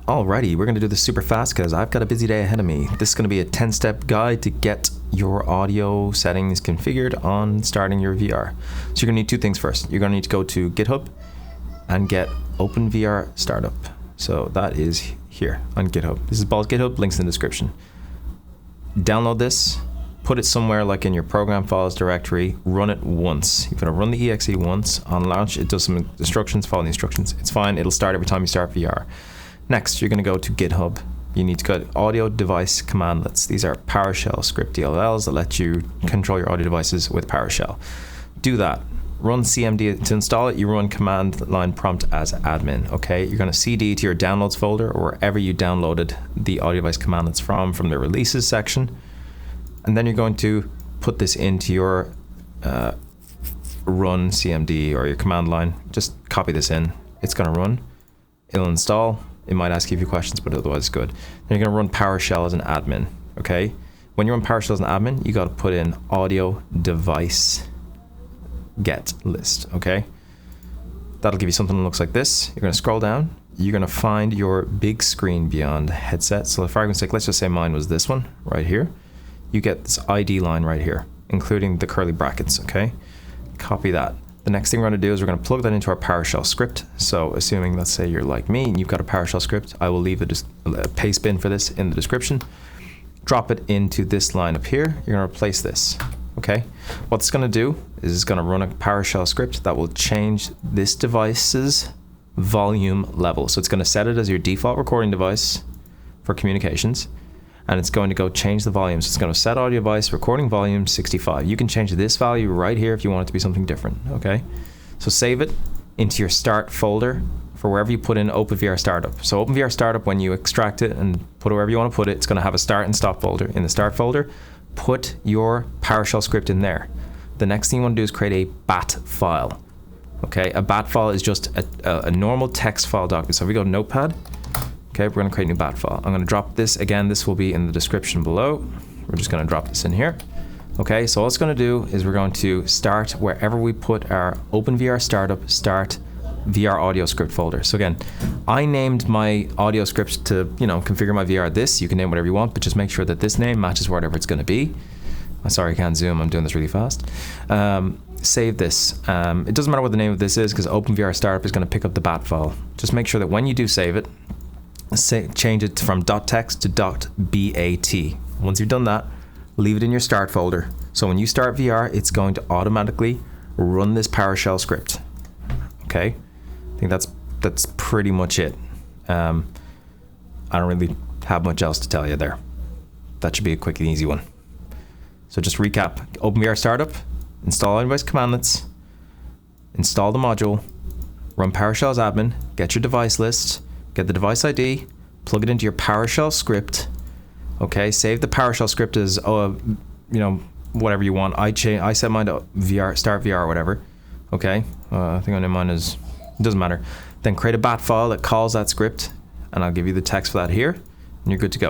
Alrighty, we're going to do this super fast because I've got a busy day ahead of me. This is going to be a 10-step guide to get your audio settings configured on starting your VR. So you're going to need two things first. You're going to need to go to GitHub and get OpenVRStartup. So that is here on GitHub. This is Ball's GitHub, links in the description. Download this, put it somewhere like in your program files directory, run it once. You're going to run the exe once. On launch, it does some instructions, follow the instructions. It's fine, it'll start every time you start VR. Next, you're going to go to GitHub. You need to go to AudioDeviceCmdlets. These are PowerShell script DLLs that let you control your audio devices with PowerShell. Do that. Run CMD. To install it, you run command line prompt as admin. Okay, you're going to CD to your downloads folder or wherever you downloaded the AudioDeviceCmdlets from the releases section. And then you're going to put this into your run CMD or your command line. Just copy this in. It's going to run. It'll install. It might ask you a few questions, but otherwise it's good. Then you're going to run PowerShell as an admin, okay? When you run PowerShell as an admin, you got to put in AudioDevice get list, okay? That'll give you something that looks like this. You're going to scroll down. You're going to find your big screen beyond headset. So for argument's sake, let's just say mine was this one right here. You get this ID line right here, including the curly brackets, okay? Copy that. The next thing we're going to do is we're going to plug that into our PowerShell script. So assuming, let's say you're like me and you've got a PowerShell script, I will leave a paste bin for this in the description. Drop it into this line up here. You're going to replace this, okay? What it's going to do is it's going to run a PowerShell script that will change this device's volume level. So it's going to set it as your default recording device for communications. And it's going to go change the volume. So it's going to set audio device recording volume 65. You can change this value right here if you want it to be something different, okay? So save it into your start folder for wherever you put in OpenVRStartup. So OpenVRStartup, when you extract it and put it wherever you want to put it, it's going to have a start and stop folder. In the start folder, put your PowerShell script in there. The next thing you want to do is create a BAT file, okay? A BAT file is just a normal text file document. So if we go to Notepad, okay, we're going to create a new BAT file. I'm going to drop this. Again, this will be in the description below. We're just going to drop this in here. Okay, so all it's going to do is we're going to start wherever we put our OpenVRStartup start VR audio script folder. So again, I named my audio script to, configure my VR this. You can name whatever you want, but just make sure that this name matches whatever it's going to be. I'm sorry, I can't zoom. I'm doing this really fast. Save this. It doesn't matter what the name of this is because OpenVRStartup is going to pick up the BAT file. Just make sure that when you do save it, change it from .text to .bat. Once you've done that, leave it in your start folder. So when you start VR, it's going to automatically run this PowerShell script. Okay, I think that's pretty much it. I don't really have much else to tell you there. That should be a quick and easy one. So just recap: OpenVRStartup, install AudioDeviceCmdlets, install the module, run PowerShell as admin, get your device list. Get the device ID, plug it into your PowerShell script. Okay, save the PowerShell script as whatever you want. I set mine to start VR or whatever. Okay, I think I know mine is, it doesn't matter. Then create a BAT file that calls that script, and I'll give you the text for that here, and you're good to go.